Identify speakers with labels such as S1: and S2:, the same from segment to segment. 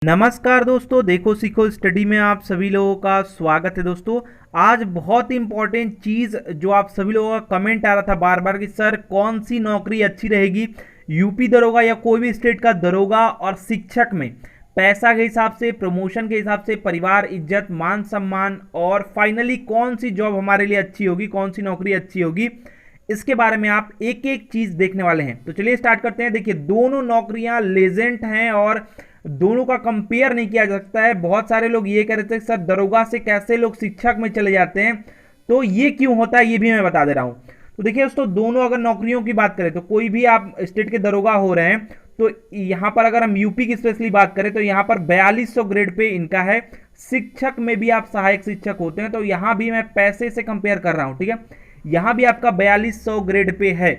S1: नमस्कार दोस्तों, देखो सीखो स्टडी में आप सभी लोगों का स्वागत है। दोस्तों आज बहुत इंपॉर्टेंट चीज़ जो आप सभी लोगों का कमेंट आ रहा था बार बार कि सर कौन सी नौकरी अच्छी रहेगी, यूपी दरोगा या कोई भी स्टेट का दरोगा और शिक्षक में पैसा के हिसाब से, प्रमोशन के हिसाब से, परिवार, इज्जत, मान सम्मान और फाइनली कौन सी जॉब हमारे लिए अच्छी होगी, कौन सी नौकरी अच्छी होगी, इसके बारे में आप एक एक चीज देखने वाले हैं। तो चलिए स्टार्ट करते हैं। देखिए दोनों नौकरियां लेजेंड हैं और दोनों का कंपेयर नहीं किया जा सकता है। बहुत सारे लोग ये कह रहे थे सर दरोगा से कैसे लोग शिक्षक में चले जाते हैं, तो ये क्यों होता है ये भी मैं बता दे रहा हूं। तो देखिए दोस्तों, दोनों अगर नौकरियों की बात करें तो कोई भी आप स्टेट के दरोगा हो रहे हैं तो यहां पर अगर हम यूपी की स्पेशली बात करें तो यहां पर 4200 ग्रेड पे इनका है। शिक्षक में भी आप सहायक शिक्षक होते हैं तो यहां भी मैं पैसे से कंपेयर कर रहा हूं, ठीक है। यहां भी आपका 4200 ग्रेड पे है,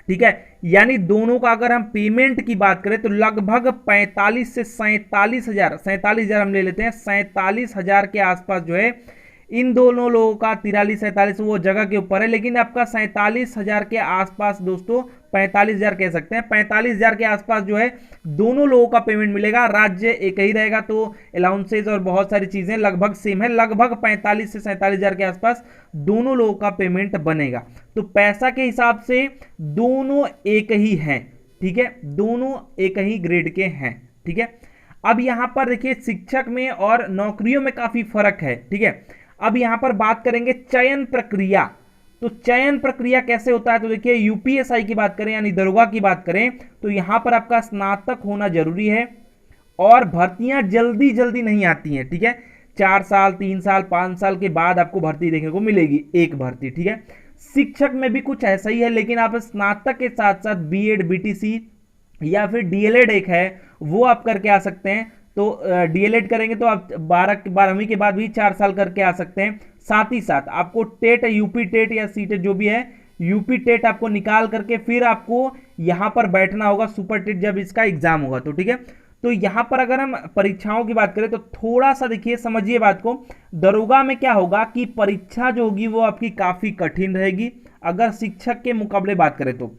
S1: ठीक है। यानी दोनों का अगर हम पेमेंट की बात करें तो लगभग 45 से 47,000 हम ले लेते हैं, 47,000 के आसपास जो है इन दोनों लोगों का। 43-47 वो जगह के ऊपर है, लेकिन आपका 47,000 के आसपास दोस्तों, 45,000 कह सकते हैं, 45,000 के आसपास जो है दोनों लोगों का पेमेंट मिलेगा। राज्य एक ही रहेगा तो अलाउंसेज और बहुत सारी चीजें लगभग सेम है। लगभग 45 से 47,000 के आसपास दोनों लोगों का पेमेंट बनेगा। तो पैसा के हिसाब से दोनों एक ही हैं, ठीक है, दोनों एक ही ग्रेड के हैं, ठीक है। अब यहां पर देखिए शिक्षक में और नौकरियों में काफी फर्क है, ठीक है। अब यहां पर बात करेंगे चयन प्रक्रिया। तो चयन प्रक्रिया कैसे होता है, तो देखिए यूपीएसआई की बात करें यानी दरोगा की बात करें तो यहां पर आपका स्नातक होना जरूरी है और भर्तियां जल्दी जल्दी नहीं आती हैं, ठीक है। 4 साल, 3 साल, 5 साल के बाद आपको भर्ती देखने को मिलेगी, एक भर्ती, ठीक है। शिक्षक में भी कुछ ऐसा ही है, लेकिन आप स्नातक के साथ साथ बीएड, बीटीसी या फिर डीएलएड एक है वो आप करके आ सकते हैं। तो डीएलएड करेंगे तो आप 12वीं के बाद भी 4 साल करके आ सकते हैं। साथ ही साथ आपको टेट, यूपी टेट या सीटेट जो भी है, यूपी टेट आपको निकाल करके फिर आपको यहां पर बैठना होगा, सुपर टेट जब इसका एग्जाम होगा तो, ठीक है। तो यहां पर अगर हम परीक्षाओं की बात करें तो थोड़ा सा देखिए, समझिए बात को। दरोगा में क्या होगा कि परीक्षा जो होगी वो आपकी काफी कठिन रहेगी अगर शिक्षक के मुकाबले बात करें तो।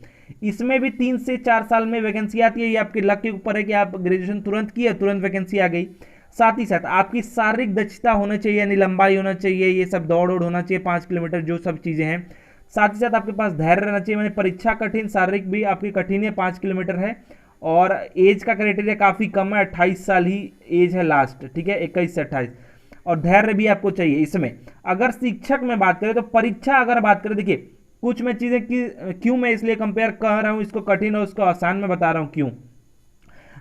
S1: इसमें भी 3 से 4 साल में वैकेंसी आती है, ये आपके लक के ऊपर है कि आप ग्रेजुएशन तुरंत किए, तुरंत वैकेंसी आ गई। साथ ही साथ आपकी शारीरिक दक्षता होना चाहिए, यानी लंबाई होना चाहिए, ये सब दौड़ होना चाहिए 5 किलोमीटर, जो सब चीजें हैं। साथ ही साथ आपके पास धैर्य रहना चाहिए, मैंने परीक्षा कठिन, शारीरिक भी आपकी कठिन है, 5 किलोमीटर है। और एज का क्राइटेरिया काफी कम है, 28 साल ही एज है लास्ट, ठीक है, 21 से 28। और धैर्य भी आपको चाहिए इसमें। अगर शिक्षक में बात करें तो परीक्षा अगर बात करें, देखिए कुछ मैं चीजें क्यों मैं इसलिए कंपेयर कर रहा हूं, इसको कठिन और उसको आसान में बता रहा हूं क्यों।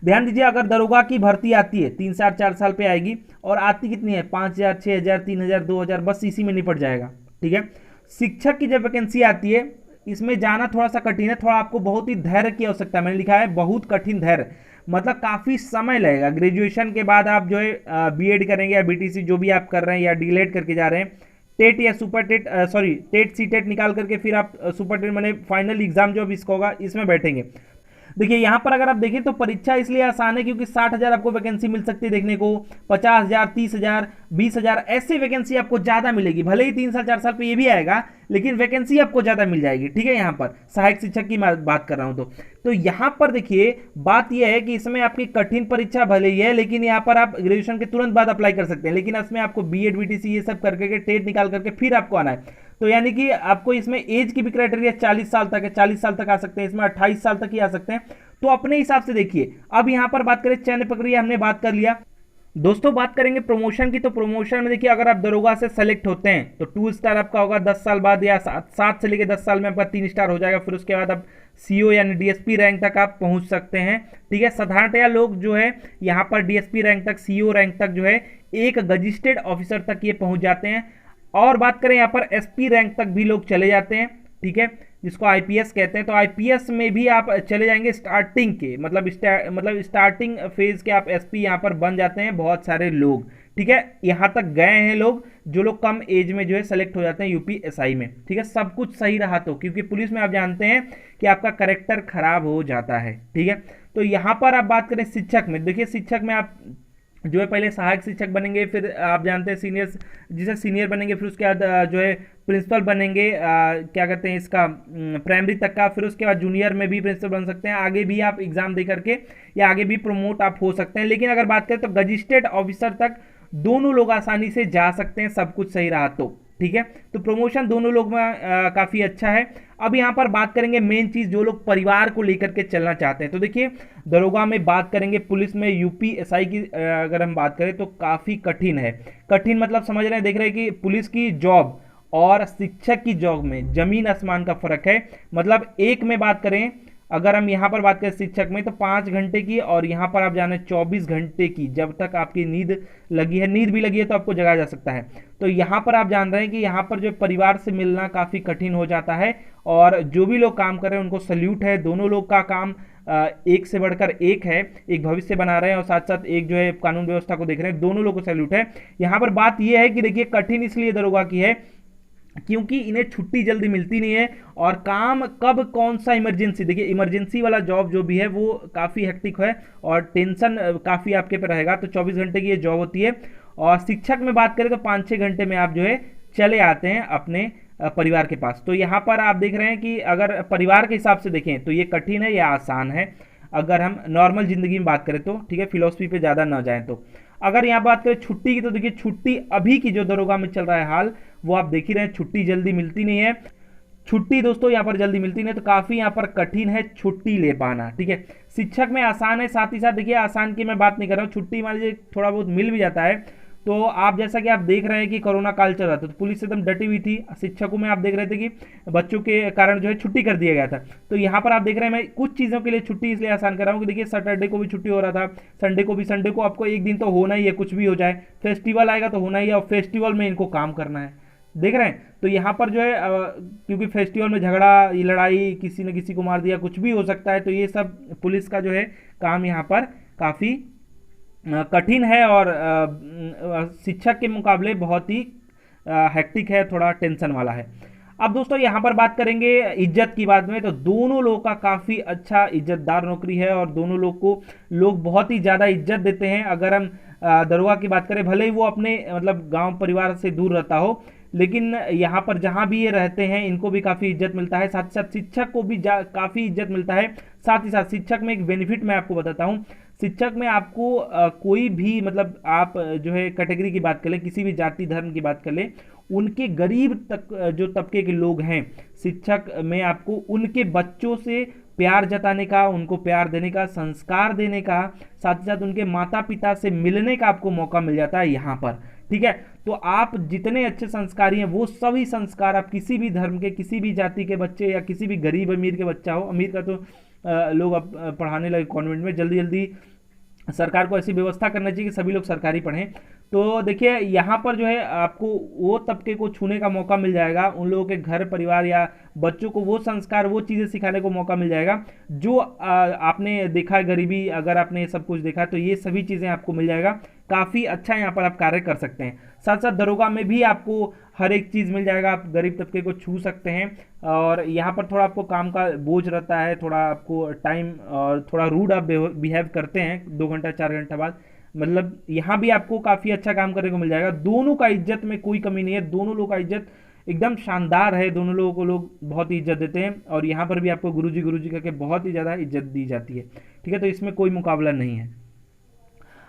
S1: ध्यान दीजिए, अगर दरोगा की भर्ती आती है 3 4 साल पे आएगी और आती कितनी है 5,000, 6,000, 3,000, 2,000, बस इसी में निपट जाएगा, ठीक है। शिक्षक की जब वैकेंसी आती है इसमें जाना थोड़ा सा कठिन है, थोड़ा आपको बहुत ही धैर्य की आवश्यकता है। मैंने लिखा है बहुत कठिन धैर्य, मतलब काफी समय लगेगा। ग्रेजुएशन के बाद आप जो है बीएड करेंगे या बीटीसी जो भी आप कर रहे हैं या डीएलएड करके जा रहे हैं, टेट या super TET, sorry TET CTET निकाल करके फिर आप सुपर टेट मैंने फाइनल एग्जाम जो अब इसका होगा इसमें बैठेंगे। देखिए यहां पर अगर आप देखें तो परीक्षा इसलिए आसान है क्योंकि 60,000 आपको वैकेंसी मिल सकती है देखने को, 50,000, 30,000, 20,000 ऐसे वैकेंसी आपको ज्यादा मिलेगी। भले ही 3 साल 4 साल पे ये भी आएगा, लेकिन वैकेंसी आपको ज्यादा मिल जाएगी, ठीक है। यहां पर सहायक शिक्षक की मैं बात कर रहा हूं तो यहां पर देखिए बात यह है कि इसमें आपकी कठिन परीक्षा भले ही है, लेकिन यहां पर आप ग्रेजुएशन के तुरंत बाद अप्लाई कर सकते हैं, लेकिन इसमें आपको बीएड, बीटीसी ये सब करके टेट निकाल करके फिर आपको आना है। तो यानी कि आपको इसमें एज की भी क्राइटेरिया 40 साल तक है, 40 साल तक आ सकते हैं, इसमें 28 साल तक ही आ सकते हैं। तो अपने हिसाब से देखिए। अब यहां पर बात करें चयन प्रक्रिया, हमने बात कर लिया। दोस्तों बात करेंगे प्रमोशन की, तो प्रमोशन में देखिए अगर आप दरोगा से सेलेक्ट होते हैं तो 2 स्टार आपका होगा 10 साल बाद, या 7 से लेकर 10 साल में आपका 3 स्टार हो जाएगा। फिर उसके बाद आप सीओ यानी डीएसपी रैंक तक आप पहुंच सकते हैं, ठीक है। साधारणतया लोग जो है यहाँ पर डीएसपी रैंक तक, सीओ रैंक तक जो है एक गजिस्ट्रेट ऑफिसर तक ये पहुंच जाते हैं। और बात करें यहाँ पर एसपी रैंक तक भी लोग चले जाते हैं, ठीक है, जिसको आईपीएस कहते हैं। तो आईपीएस में भी आप चले जाएंगे स्टार्टिंग के, मतलब स्टार्टिंग फेज के आप एसपी यहाँ पर बन जाते हैं बहुत सारे लोग, ठीक है। यहाँ तक गए हैं लोग, जो लोग कम एज में जो है सेलेक्ट हो जाते हैं यूपीएसआई में, ठीक है। सब कुछ सही रहा तो, क्योंकि पुलिस में आप जानते हैं कि आपका करेक्टर खराब हो जाता है, ठीक है। तो यहाँ पर आप बात करें शिक्षक में, देखिए शिक्षक में आप जो है पहले सहायक शिक्षक बनेंगे, फिर आप जानते हैं सीनियर, जिसे सीनियर बनेंगे, फिर उसके बाद जो है प्रिंसिपल बनेंगे, क्या कहते हैं इसका, प्राइमरी तक का। फिर उसके बाद जूनियर में भी प्रिंसिपल बन सकते हैं, आगे भी आप एग्जाम दे करके या आगे भी प्रमोट आप हो सकते हैं। लेकिन अगर बात करें तो मजिस्ट्रेट ऑफिसर तक दोनों लोग आसानी से जा सकते हैं, सब कुछ सही रहा तो। ठीक है, तो प्रमोशन दोनों लोग में काफ़ी अच्छा है। अब यहाँ पर बात करेंगे मेन चीज़, जो लोग परिवार को लेकर के चलना चाहते हैं। तो देखिए, दरोगा में बात करेंगे, पुलिस में, यूपीएसआई की अगर हम बात करें तो काफ़ी कठिन है। कठिन मतलब समझ रहे हैं, देख रहे हैं कि पुलिस की जॉब और शिक्षक की जॉब में जमीन आसमान का फर्क है। मतलब एक में बात करें, अगर हम यहाँ पर बात करें शिक्षक में तो 5 घंटे की, और यहाँ पर आप जाने 24 घंटे की, जब तक आपकी नींद लगी है, नींद भी लगी है तो आपको जगाया जा सकता है। तो यहाँ पर आप जान रहे हैं कि यहाँ पर जो परिवार से मिलना काफ़ी कठिन हो जाता है। और जो भी लोग काम कर रहे हैं उनको सल्यूट है, दोनों लोग का काम एक से बढ़कर एक है, एक भविष्य बना रहे हैं और साथ साथ एक जो है कानून व्यवस्था को देख रहे हैं, दोनों लोग को सैल्यूट है। यहाँ पर बात यह है कि देखिए, कठिन इसलिए दरोगा की है क्योंकि इन्हें छुट्टी जल्दी मिलती नहीं है, और काम कब कौन सा इमरजेंसी, देखिए इमरजेंसी वाला जॉब जो भी है वो काफ़ी हेक्टिक है और टेंशन काफ़ी आपके पे रहेगा। तो 24 घंटे की ये जॉब होती है। और शिक्षक में बात करें तो 5-6 घंटे में आप जो है चले आते हैं अपने परिवार के पास। तो यहाँ पर आप देख रहे हैं कि अगर परिवार के हिसाब से देखें तो ये कठिन है या आसान है, अगर हम नॉर्मल ज़िंदगी में बात करें तो। ठीक है, फिलोसफी पे ज़्यादा ना जाएं तो। अगर यहाँ बात करें छुट्टी की तो देखिए, छुट्टी अभी की जो दरोगा में चल रहा है हाल, वो आप देख ही रहे हैं, छुट्टी जल्दी मिलती नहीं है। छुट्टी दोस्तों यहाँ पर जल्दी मिलती नहीं, तो काफ़ी यहाँ पर कठिन है छुट्टी ले पाना। ठीक है, शिक्षक में आसान है, साथ ही साथ देखिए आसान की मैं बात नहीं कर रहा हूँ, छुट्टी मान लीजिए थोड़ा बहुत मिल भी जाता है। तो आप जैसा कि आप देख रहे हैं कि कोरोना काल चल रहा था तो पुलिस एकदम डटी हुई थी, शिक्षकों में आप देख रहे थे कि बच्चों के कारण जो है छुट्टी कर दिया गया था। तो यहाँ पर आप देख रहे हैं, मैं कुछ चीज़ों के लिए छुट्टी इसलिए आसान कर रहा हूँ कि देखिए सैटरडे को भी छुट्टी हो रहा था, संडे को भी। संडे को आपको एक दिन तो होना ही है, कुछ भी हो जाए, फेस्टिवल आएगा तो होना ही है, और फेस्टिवल में इनको काम करना है, देख रहे हैं। तो यहाँ पर जो है क्योंकि फेस्टिवल में झगड़ा, लड़ाई, किसी ने किसी को मार दिया, कुछ भी हो सकता है, तो ये सब पुलिस का जो है काम यहाँ पर काफ़ी कठिन है और शिक्षक के मुकाबले बहुत ही हेक्टिक है, थोड़ा टेंशन वाला है। अब दोस्तों यहाँ पर बात करेंगे इज्जत की बात में, तो दोनों लोग का काफ़ी अच्छा इज्जतदार नौकरी है और दोनों लोग को लोग बहुत ही ज़्यादा इज्जत देते हैं। अगर हम दरोगा की बात करें, भले ही वो अपने मतलब गांव परिवार से दूर रहता हो, लेकिन यहाँ पर जहाँ भी ये रहते हैं इनको भी काफ़ी इज्जत मिलता है। साथ ही साथ शिक्षक को भी काफ़ी इज्जत मिलता है। साथ ही साथ शिक्षक में एक बेनिफिट मैं आपको बताता हूँ, शिक्षक में आपको कोई भी मतलब आप जो है कैटेगरी की बात कर लें, किसी भी जाति धर्म की बात कर लें, उनके गरीब तक जो तबके के लोग हैं, शिक्षक में आपको उनके बच्चों से प्यार जताने का, उनको प्यार देने का, संस्कार देने का, साथ ही साथ उनके माता पिता से मिलने का आपको मौका मिल जाता है यहाँ पर। ठीक है, तो आप जितने अच्छे संस्कारी हैं वो सभी संस्कार आप किसी भी धर्म के, किसी भी जाति के बच्चे या किसी भी गरीब अमीर के बच्चा हो, अमीर का तो लोग अब पढ़ाने लगे कॉन्वेंट में, जल्दी जल्दी सरकार को ऐसी व्यवस्था करना चाहिए कि सभी लोग सरकारी पढ़ें। तो देखिए यहाँ पर जो है आपको वो तबके को छूने का मौका मिल जाएगा, उन लोगों के घर परिवार या बच्चों को वो संस्कार, वो चीज़ें सिखाने को मौका मिल जाएगा जो आपने देखा है, गरीबी, अगर आपने ये सब कुछ देखा है तो ये सभी चीज़ें आपको मिल जाएगा। काफ़ी अच्छा यहाँ पर आप कार्य कर सकते हैं। साथ साथ दरोगा में भी आपको हर एक चीज़ मिल जाएगा, आप गरीब तबके को छू सकते हैं। और यहाँ पर थोड़ा आपको काम का बोझ रहता है, थोड़ा आपको टाइम और थोड़ा रूड आप बिहेव करते हैं 2 घंटा 4 घंटा बाद, मतलब यहाँ भी आपको काफ़ी अच्छा काम करने को मिल जाएगा। दोनों का इज्जत में कोई कमी नहीं है, दोनों लोगों का इज्जत एकदम शानदार है, दोनों लोगों को लोग बहुत ही इज्जत देते हैं और यहाँ पर भी आपको गुरुजी करके बहुत ही ज़्यादा इज्जत दी जाती है। ठीक है, तो इसमें कोई मुकाबला नहीं है।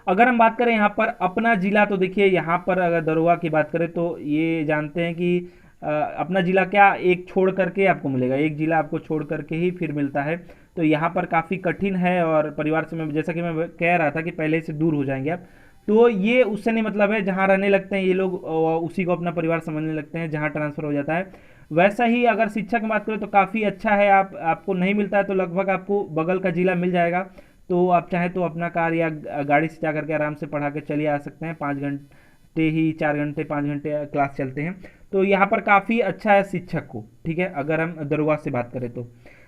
S1: अगर हम बात करें यहाँ पर अपना जिला, तो देखिए यहाँ पर अगर दरोगा की बात करें तो ये जानते हैं कि अपना जिला क्या एक छोड़ करके आपको मिलेगा, एक जिला आपको छोड़ करके ही फिर मिलता है। तो यहाँ पर काफ़ी कठिन है और परिवार से, मैं जैसा कि मैं कह रहा था कि पहले से दूर हो जाएंगे आप, तो ये उससे नहीं मतलब है, जहाँ रहने लगते हैं ये लोग उसी को अपना परिवार समझने लगते हैं, जहाँ ट्रांसफ़र हो जाता है। वैसा ही अगर शिक्षक की बात करें तो काफ़ी अच्छा है, आपको नहीं मिलता है तो लगभग आपको बगल का जिला मिल जाएगा, तो आप चाहें तो अपना कार या गाड़ी से जा करके आराम से पढ़ा के चलिए आ सकते हैं। 5 घंटे ही, 4 घंटे 5 घंटे क्लास चलते हैं, तो यहाँ पर काफ़ी अच्छा है शिक्षक को। ठीक है, अगर हम दरोगा से बात करें तो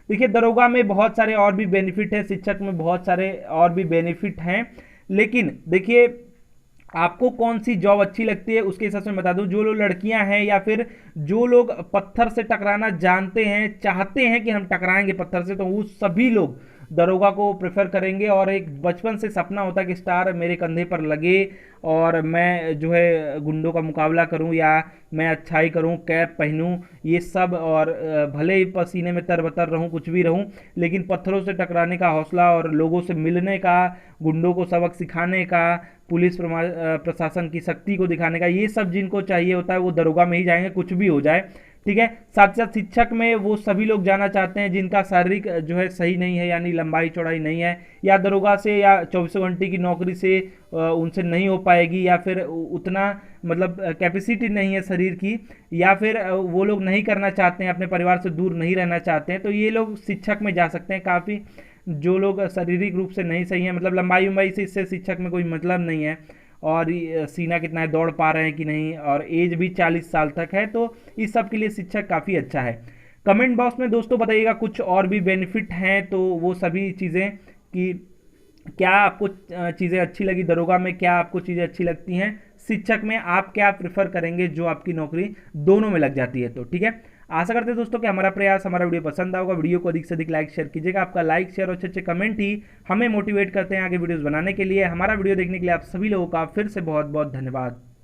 S1: देखिए दरोगा में बहुत सारे और भी बेनिफिट है, शिक्षक में बहुत सारे और भी बेनिफिट हैं, लेकिन देखिए आपको कौन सी जॉब अच्छी लगती है उसके हिसाब से मैं बता दूं। जो लोग लड़कियां हैं या फिर जो लोग पत्थर से टकराना जानते हैं, चाहते हैं कि हम टकराएंगे पत्थर से, तो वो सभी लोग दरोगा को प्रेफर करेंगे। और एक बचपन से सपना होता है कि स्टार मेरे कंधे पर लगे और मैं जो है गुंडों का मुकाबला करूं या मैं अच्छाई करूं, कैप पहनूं, ये सब। और भले ही पसीने में तरबतर रहूं, कुछ भी रहूं, लेकिन पत्थरों से टकराने का हौसला और लोगों से मिलने का, गुंडों को सबक सिखाने का, पुलिस प्रशासन की शक्ति को दिखाने का, ये सब जिनको चाहिए होता है वो दरोगा में ही जाएंगे, कुछ भी हो जाए। ठीक है। साथ साथ शिक्षक में वो सभी लोग जाना चाहते हैं जिनका शारीरिक जो है सही नहीं है, यानी लंबाई चौड़ाई नहीं है, या दरोगा से या 24 घंटे की नौकरी से उनसे नहीं हो पाएगी, या फिर उतना मतलब कैपेसिटी नहीं है शरीर की, या फिर वो लोग नहीं करना चाहते हैं, अपने परिवार से दूर नहीं रहना चाहते हैं, तो ये लोग शिक्षक में जा सकते हैं। काफ़ी जो लोग शारीरिक रूप से नहीं सही है, मतलब लंबाई उम्बाई से, इससे शिक्षक में कोई मतलब नहीं है, और सीना कितना है, दौड़ पा रहे हैं कि नहीं, और एज भी 40 साल तक है, तो इस सब के लिए शिक्षक काफ़ी अच्छा है। कमेंट बॉक्स में दोस्तों बताइएगा कुछ और भी बेनिफिट हैं तो वो सभी चीज़ें, कि क्या आपको चीज़ें अच्छी लगी दरोगा में, क्या आपको चीज़ें अच्छी लगती हैं शिक्षक में, आप क्या प्रेफर करेंगे जो आपकी नौकरी दोनों में लग जाती है। तो ठीक है, आशा करते हैं दोस्तों कि हमारा प्रयास, हमारा वीडियो पसंद आएगा। वीडियो को अधिक से अधिक लाइक शेयर कीजिएगा। आपका लाइक शेयर और अच्छे अच्छे कमेंट ही हमें मोटिवेट करते हैं आगे वीडियोस बनाने के लिए। हमारा वीडियो देखने के लिए आप सभी लोगों का फिर से बहुत बहुत धन्यवाद।